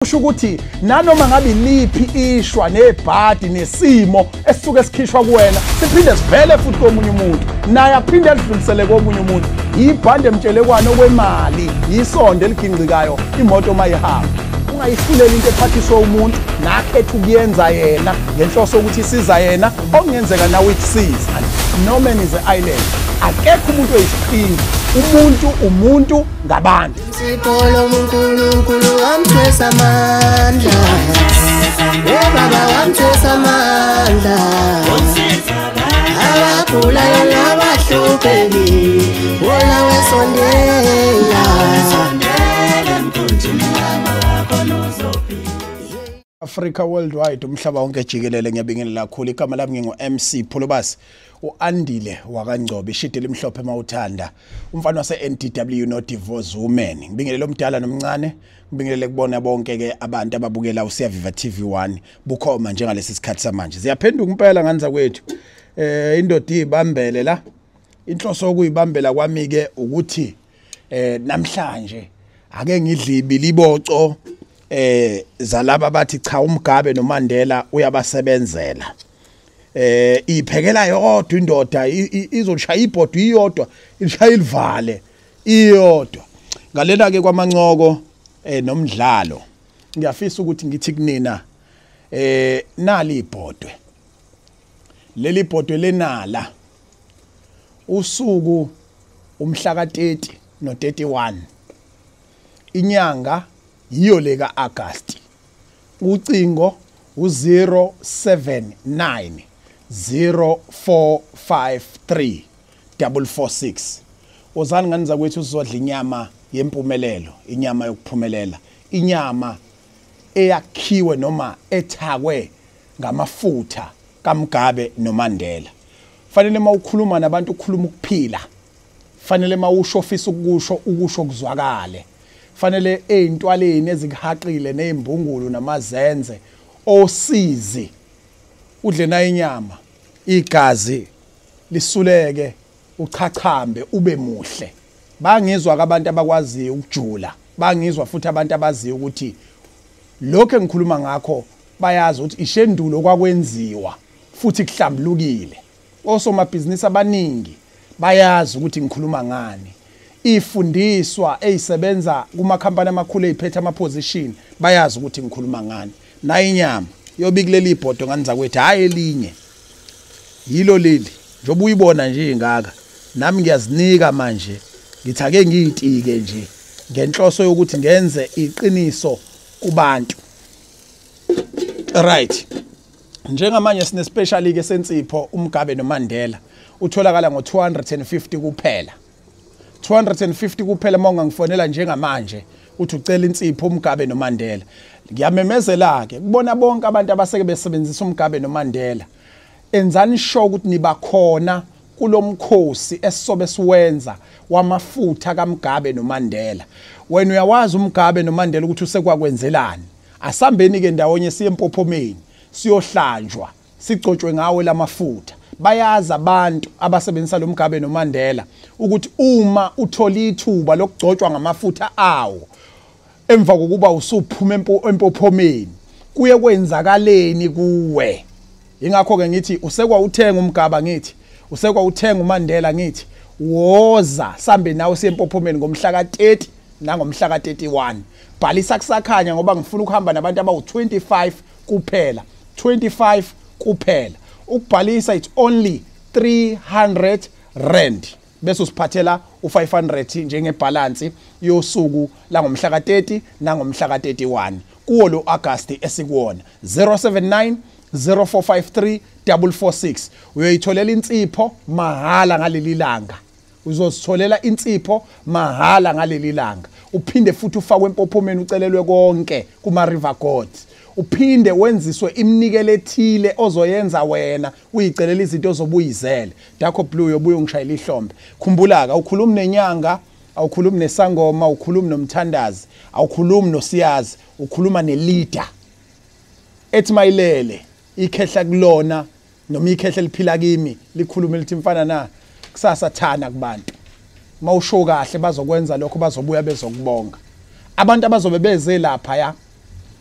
Kusho ukuthi nanoma ngabe liphi ishwa nebhadi nesimo esisuke sikhishwa kuwena siphinde sivele futhi komunye umuntu naye aphinde edlulisele komunye umuntu ibhande emtshelekwana okwemali isonde eliginqikayo imoto mayihamba ungayihlulela into ephathiswa umuntu nakhetha ukuyenza yena ngenhloso ukuthi isiza yena okungenzeka nawe ikusiza no man is an island akekho umuntu oyisiqhingi umuntu ngabantu Sipolo uNkulunkulu wamthwesa amandla Baba wamthwesa amandla Abagulayo nabahlupheki wona wesondela Africa worldwide umhlaba wonke jikelele ngiyabingelela kakhulu igama lami ngingu-MC Pholobasi uandile wakangcobe ishidi limhlophe mawuthanda umfana wase NDW no Divorce Women ngibingelele omdala nomncane ngibingelele kubona bonke ke abantu ababukela uSiyaviva TV1 bukhoma njengalesi sikhathi samanje ziyaphenduka impela nganza kwethu indoda ibambele la inhloso okuyibambela kwami ke ukuthi namhlanje ake ngidlibi liboco zalaba bathi cha uMgabe noMandela uyabasebenzela iphekela yodwa indoda izoshaya ibhodo iyodwa ishaya ilivale iyodwa ngalena ke kwamancoko nomdlalo ngiyafisa ukuthi ngithi kunina nali ibhodwe leli ibhodwe lenala usuku umhla ka30 no31 inyanga yiyo leka August ucingo u079 0453 446 ozani nganiza kwethu sizodla inyama yempumelelo inyama yokuphumelela inyama eyakhiwe noma ethakwe ngamafutha kaMgabe noMandela fanele mawukhuluma nabantu ukukhuluma ukuphila fanele mawusho ofisa ukusho kuzwakale fanele ezintwaleni ezihaqile nezimbungulu namazenze osizi udle na inyama igazi lisuleke uchachambe ube muhle bangizwa abantu abakwaziyo ukujula bangizwa futhi abantu abaziyo ukuthi lokho engikhuluma ngakho bayazi ukuthi ishendulo kwakwenziwa futhi kuhlambulukile osomabhizinisi abaningi bayazi ukuthi ngikhuluma ngani ifundiswa eyisebenza kuma company amakhulu eziphethe ama position bayazi ukuthi ngikhuluma ngani na inyama yobikuleli ibhodo nganiza kwethu hayi elinye yilo leli njobe uyibona nje ingaka nami ngiyazinika manje ngithi ake ngiyitike nje ngenhloso yokuthi ngenze iqiniso kubantu right njengamanje sine special ke sensipho uMgabe noMandela utholakala ngo250 kuphela 250 kuphela mongangifonela njengamanje uthi ucela insipho uMgabe noMandela ngiyamemezela ke kubona bonke abantu abaseke besebenzisa uMgabe noMandela enzani sho ukuthi niba khona kulomkhosi esisobe siwenza wamafutha kaMgabe noMandela wena uyawazi uMgabe noMandela ukuthi usekwakwenzelani asambeni ke ndawonye siye empophomeni siyohlanjwa sigcotshwe ngawe lamafutha bayazi abantu abasebenzisa lo Mgabe noMandela ukuthi uma uthola ithuba lokugcotshwa ngamafutha awo emva kokuba usuphuma empophomeni kuye kwenzakaleni kuwe ingakho ke ngithi usekwa uthenga uMgaba ngithi usekwa uthenga uMandela ngithi woza sambe nawe siyempophomeni ngomhla ka30 nangomhla ka31 bhalisa kusakhanya ngoba ngifuna ukuhamba nabantu abawu25 kuphela 25 kuphela ukubhalisa it's only 300 rand bese usiphathela u500 njengebalance yosuku la ngomhla ka30 nangomhla ka31 kuwo lo August esikuwona 079 0453 446 uyoyitholela insipho mahala ngaleli langa uzositholela insipho mahala ngaleli langa uphinde futhi ufakwe empophomeni ucelelwe konke kuma river gods uphinde wenziswe iminikelo ethile ozoyenza wena uyicelela izinto ozobuyizele dakho blue yobuye ungishayela ihlombe khumbula ka ukhuluma nenyanga awukhulumi nesangoma ukhulumi nomthandazi awukhulumi nosiyazi ukhuluma neleader ethi mayilele ikhehla kulona noma ikhehla liphila kimi likhuluma lithi mfana na kusasa thana kubantu mawusho kahle bazokwenza lokho bazobuya bezokubonga abantu abazobe beze lapha ya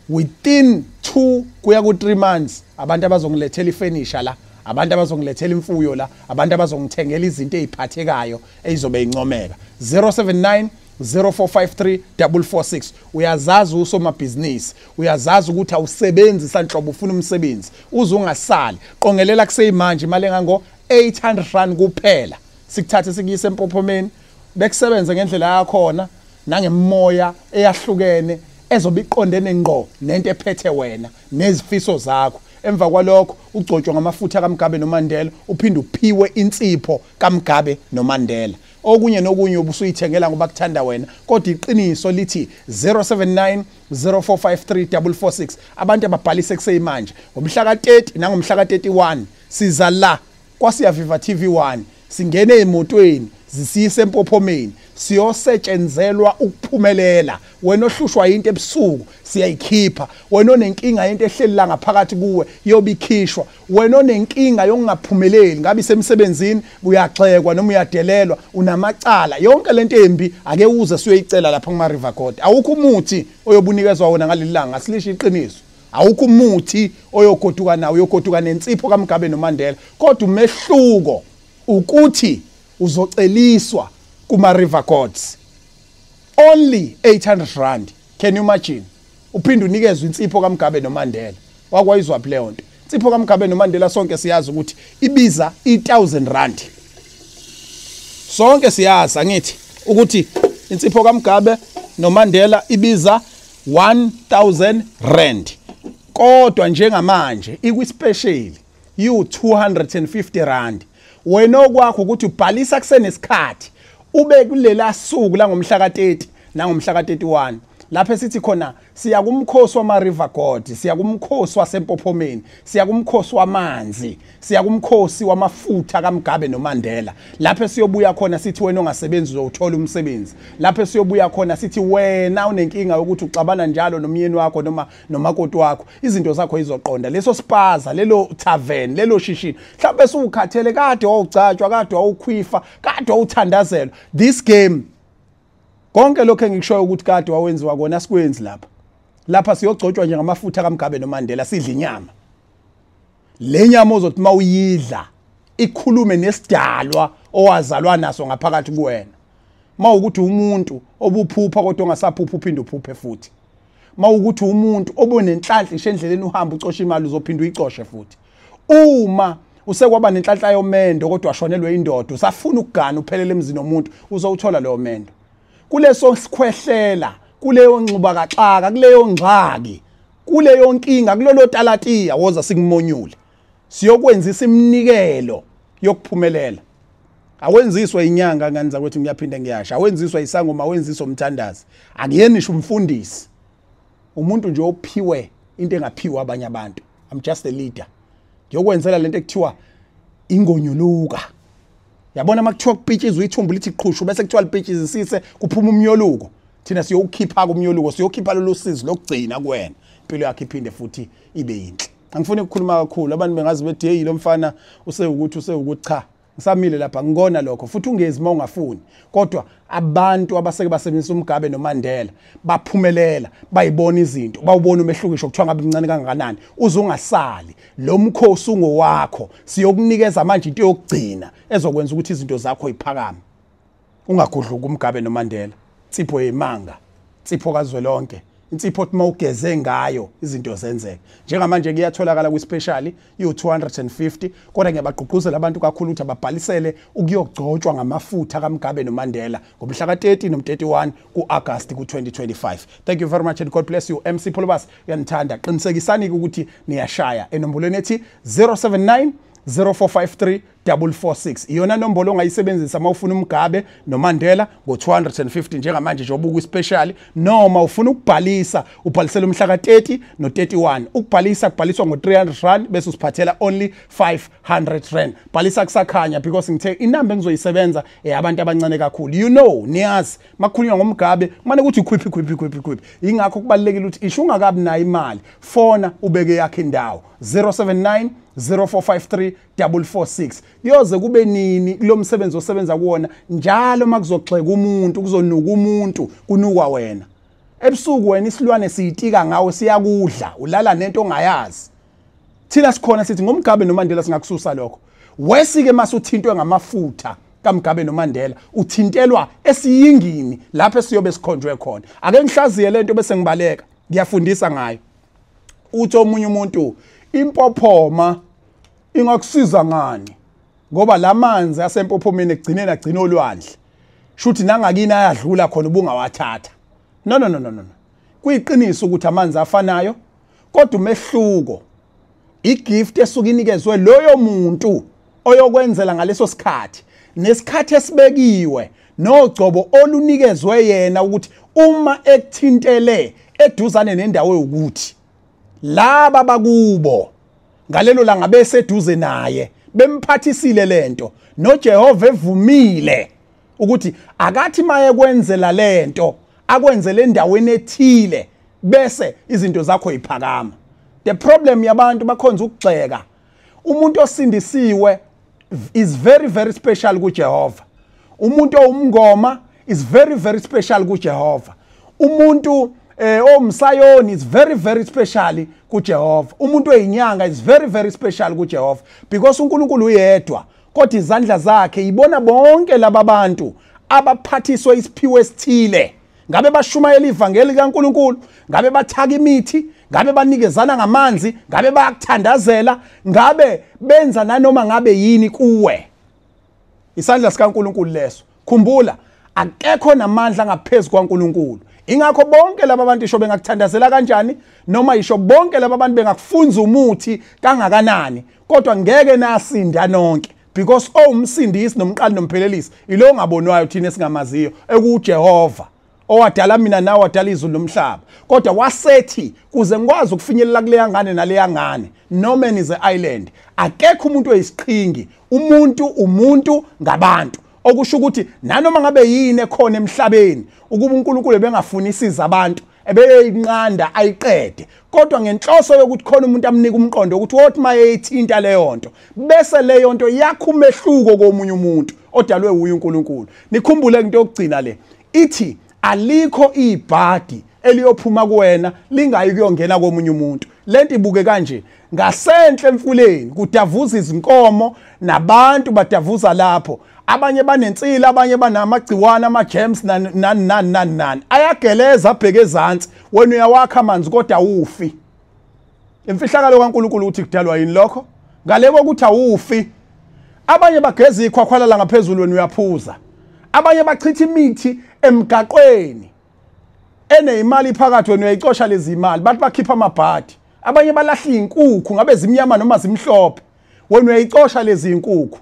within 2 kuya ku3 months abantu abazongilethela ifurniture la, abantu abazongilethela imfuyo la, abantu abazongithengela izinto eziphathekayo ezizobe incomeka. 079 0453 446. Uyazazi usomabhizinisi, uyazazi ukuthi awusebenzi sanhlobo ufuna umsebenzi, uze ungasali. Qongelela kuseyimanje imali engango 800 rand kuphela. Sikuthathe sikuyise empophomeni, bekusebenza ngendlela yakhona nangemoya eyahlukene ezobe iqondene ngqo nento ephethe wena nezifiso zakho. Emva kwalokho ugcotshwa ngamafutha kaMgabe noMandela, uphinde uphiwe insipho kaMgabe noMandela. Okunye nokunye ubusuyithengela ngoba kuthanda wena, kodwa iqiniso lithi 079 0453 446. Abantu ababhalise kuseyimanje ngomhla ka30 nangomhla ka31 siza la kwaSiyaviva TV1, singene emotweni zisiyise empophomeni, siyosetshenzelwa ukuphumelela. Wena ohlushwa into ebusuku siyayikhipha, wena onenkinga into ehleli la ngaphakathi kuwe yobikhishwa, wena onenkinga yokungaphumeleli ngabe isemsebenzini uyaxekwa noma uyadelelwa, unamacala, yonke lento embi ake uze siyoyicela lapha kuma River Court. Awukho umuthi oyobunikezwa wona ngalilanga, asilisho iqiniso. Awukho umuthi oyogoduka nawo, uyogoduka nensipho kaMgabe noMandela, kodwa umehluko ukuthi uzoceliswa kuma River Courts. Only 800 rand. Can you imagine? Uphinde unikezwe insipho kaMgabe noMandela. Wakwayizwa phi leyo nto? Insipho kaMgabe noMandela sonke siyazi ukuthi ibiza 1000 rand. Sonke siyazi angithi ukuthi insipho kaMgabe noMandela ibiza 1000 rand. Kodwa njengamanje ikwispecial you250 rand. Wena okwakho ukuthi ubhalisa kusenesikhathi ube kulela suku la ngomhla ka30 nangomhla ka31 lapho sithi khona siya kumkhosi wama River God, siya kumkhosi wasempophomeni, siya kumkhosi wamanzi, siya kumkhosi wamafutha kaMgabe noMandela. Lapho siyobuya khona sithi wena ongasebenzi uzothola umsebenzi. Lapho siyobuya khona sithi wena unenkinga ukuthi uxabana njalo nomyeni wakho noma nomakoti wakho, izinto zakho izoqonda. Leso spaza, lelo tavern, lelo shishini, mhlawumbe usukhathele kade wawugcatshwa, kade wawukhwifa, kade wawuthandazelwa. This game konke lokho engikushoyo ukuthi kade wawenziwa kona sikwenzi lapha. Lapha siyogcotshwa nje ngamafutha kaMgabe noMandela, sidla inyama. Le nyama ozothi mawuyidla ikhulume nesidalwa owazalwa naso ngaphakathi kuwena. Mawukuthi umuntu obuphupha kodwa ongasaphupha uphinde uphuphe futhi. Mawukuthi umuntu obonenhlanhla ishendleleni uhamba ucosha imali uzophinda uyicoshe futhi. Uma usekwaba nenhlanhla yomendo kodwa washonelwe indoda, usafuna ukugana uphelele emzini womuntu, uzowuthola leyo mendo. Kuleso sikhwehlela, kuleyo nxuba kaxaka, kuleyo ngxaki, kuleyo nkinga, kulolo talatiya woza sikumonyule. Siyokwenzisa iminikelo yokuphumelela. Awenziswa inyanga nganza ukuthi ngiyaphinda ngiyasha, awenziswa isangoma, awenziswa umthandazi. Akuyenisho umfundisi. Umuntu nje ophiwe into engaphiwa abanye abantu. I'm just a leader. Ngiyokwenzela lento ekuthiwa ingonyuluka. Yabona makuthiwa kupitshizwe ithumbu lithi qhushu bese kuthiwa lipitshizisise kuphuma umyoluko. Thina siyokhipha kumyoluko, siyokhipha lolu sizi lokugcina kuwena. Impilo yakhe iphinde futhi ibe yinhle. Angifuni ukukhuluma kakhulu, abantu bengazi bethi hey lo mfana usewukuthi cha. Ngisamile lapha ngikona lokho futhi ungezi mawungafuni. Kodwa abantu abaseke basebenzisa uMgabe noMandela baphumelela, bayibona izinto, bawubona umehlukisho kuthiwa ngabe mncane kangakanani. Uze ungasali, lo mkhosi ungowakho. Siyokunikeza manje into yokugcina ezokwenza ukuthi izinto zakho iphakame. Ungagudluka uMgabe noMandela. Tsipho yemanga, tsipho kazwelonke. Insipho othi mawugeze ngayo izinto zenzeke. Njengamanje kuyatholakala kwispecial you250, kodwa ngiyabagqugquzela abantu kakhulu ukuthi ababhalisele ukuyogcotshwa ngamafutha kaMgabe noMandela ngomhla ka30 no31 kuAugust ku2025. Thank you very much and God bless you. MC Polobas uyanithanda. Qinisekisani ukuthi niyashaya enombolweni ethi 079 0453 446. Iyona nombolo ongayisebenzisa mawufuna uMgabe noMandela ngo250 njengamanje njengoba ukwispecial, noma ufuna ukubhalisa ubhalisela umhla ka30 no31. Ukubhalisa kubhaliswa ngo300 rand bese usiphathela only 500 rand. Bhalisa kusakhanya because ngithe inamba engizoyisebenza abantu abancane kakhulu. You know, niyazi makukhulunywa ngomGabe kumane ukuthi ukhwiphi. Ingakho kubalekile ukuthi isho ungakabi nayo imali, fona ubeke yakhe indawo 079 0453 446. Yoze kube nini lo msebenzi osebenza kuona njalo makuzoxeka umuntu, kuzonuka umuntu kunukwa wena. ebusuku wena isilwane siyitika ngawe siyakudla ulala nento ongayazi thina sikhona sithi ngomgabe noMandela singakususa lokho wesike masuthintwe ngamafutha kaMgabe noMandela uthintelwa esiyingini lapho siyobe sikhonjwe khona ake ngihlaziye lento bese ngibaleka ngiyafundisa ngayo uthi omunye umuntu impophoma ingakusiza ngani ngoba lamanzi asempophomeni egcineni agcina olwandle shuthi nangakini ayadlula khona ubungawathatha no kuyiqiniso ukuthi amanzi afanayo kodwa umehluko igift esuka inikezwe loyo muntu oyokwenzela ngaleso sikhathi nesikhathi esibekiwe nogcobo olunikezwe yena ukuthi uma ekuthintele eduzane nendawo ukuthi laba bakubo ngalelo langa beseduze naye bemphathisile lento noJehova evumile ukuthi akathi maye kwenzela lento akwenzele endaweni ethile bese izinto zakho iphakama. The problem yabantu bakhonza ukugxeka umuntu osindisiwe is very special kuJehova. Umuntu omngoma is very special kuJehova. Umuntu omsayoni is very special kuJehova. Umuntu oyinyanga is very special kuJehova because uNkulunkulu uyedwa kodwa izandla zakhe ibona bonke laba bantu abaphathiswe isiphiwo esithile. Ngabe bashumayela ivangeli kaNkulunkulu, ngabe bathaka imithi, ngabe banikezana ngamanzi, ngabe bayakuthandazela, ngabe benza nanoma ngabe yini kuwe. Isandla sikaNkulunkulu leso. Khumbula akekho namandla ngaphezulu kwaNkulunkulu. Ingakho bonke laba bantu isho bengakuthandazela kanjani noma isho bonke laba bantu bengakufunza umuthi kangakanani kodwa ngeke nasinda nonke because umsindisi nomqali nomphelelisi ilo ngabonwayo thina singamaziyo ekuJehova owadala mina nawe wadala izulu nomhlaba kodwa wasethi kuze ngikwazi ukufinyelela kuleya ngane naleya ngane no man is an island akekho umuntu oyisiqhingi umuntu ngabantu okusho ukuthi nanoma ngabe yini ekhona emhlabeni ukuba uNkulunkulu bengafuni isiza abantu ebeyinqanda ayiqede kodwa ngenhloso yokuthi khona umuntu amnika umqondo ukuthi wothi maye ethinta leyo nto bese leyo nto yakho umehluko komunye umuntu odalwe uye uNkulunkulu. Nikhumbule into yokugcina le ithi alikho ibhadi eliyophuma kuwena lingayi kuyongena komunye umuntu. Lento ibuke kanje ngasenhle emfuleni kudavuza izinkomo nabantu badavuza lapho abanye banensila abanye banamagciwane ama-germs nani ayageleza abheke ezantsi wena uyawakha amanzi kodwa awufi. Imfihlakalo kaNkulunkulu uthi kudalwa yini lokho ngale kokuthi awufi. Abanye bageza ikhwakhwalala ngaphezulu wena uyaphuza. Abanye bachitha imithi emgaqweni eneyimali phakathi wena uyayicosha lezi imali bathi bakhipha amabhadi. Abanye balahla inkukhu ngabe zimnyama noma zimhlophe wena uyayicosha lezi inkukhu.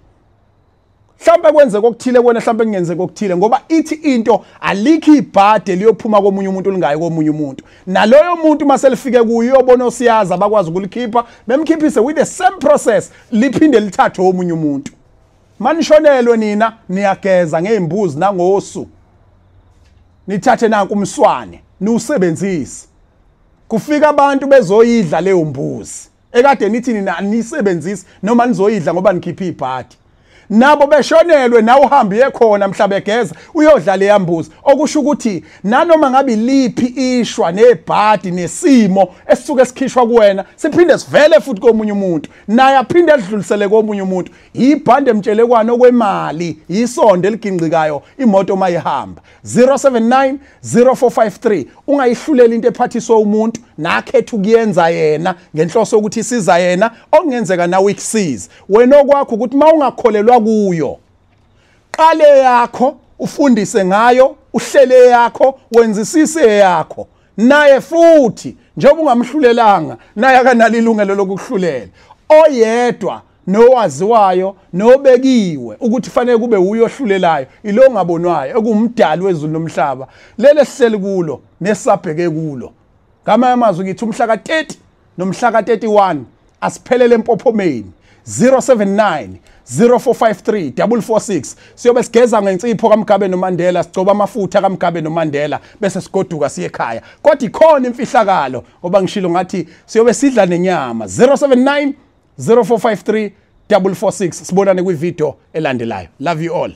Mhlawumbe kwenze kokuthile wena mhlawumbe kungenze kokuthile ngoba ithi into alikho ibhadi liyophuma komunye umuntu lingayi komunye umuntu naloyo muntu maselifike kuyo uyobona osiyazi abakwazi ukulikhipha bemkhiphise with the same process liphinde lithathe omunye umuntu. Manishonelwe nina niyageza ngeimbuzi nangosu nithathe nanku umswane niusebenzise kufika abantu bezoyidla leyo mbuzi ekade nithi nina nisebenzise noma nizoyidla ngoba nikhipha ibhadi nabo beshonelwe nawe uhambe ekhona mhlaba egeza uyodla le yambuzi okusho ukuthi nanoma ngabe liphi ishwa nebhadi nesimo esisuke sikhishwa kuwena siphinde sivele futhi komunye umuntu naye aphinde edlulisele komunye umuntu ibhande emtshelekwana okwemali isonde eliginqikayo imoto mayihamba 079 0453 ungayihlulela into ephathiswa umuntu nakhetha ukuyenza yena ngenhloso ukuthi isiza yena okungenzeka nawe ikusize wena okwakho ukuthi mawungakholelwa kuyo qale yakho ufundise ngayo uhlele yakho wenzisise yakho naye futhi njengoba ungamhlulelanga naye akanalo ilungelo lokuhlulela oyedwa nowaziwayo nobekiwe ukuthi fanele kube uyohlulelayo ilo ngabonwayo ekumdali wezulu nomhlaba lele sihleli kulo nesabheke kulo ngama amazwi ngithi umhla ka30 nomhla ka31 asiphelele empophomeni 079 0453 446 siyobe sigeza ngensipho kaMgabe noMandela sigcoba amafutha kaMgabe noMandela bese sigoduka siye ekhaya kodwa ikhona imfihlakalo ngoba ngishilo ngathi siyobe sidla nenyama 079 0453 446 sibonane kwivideo elandelayo. Love you all.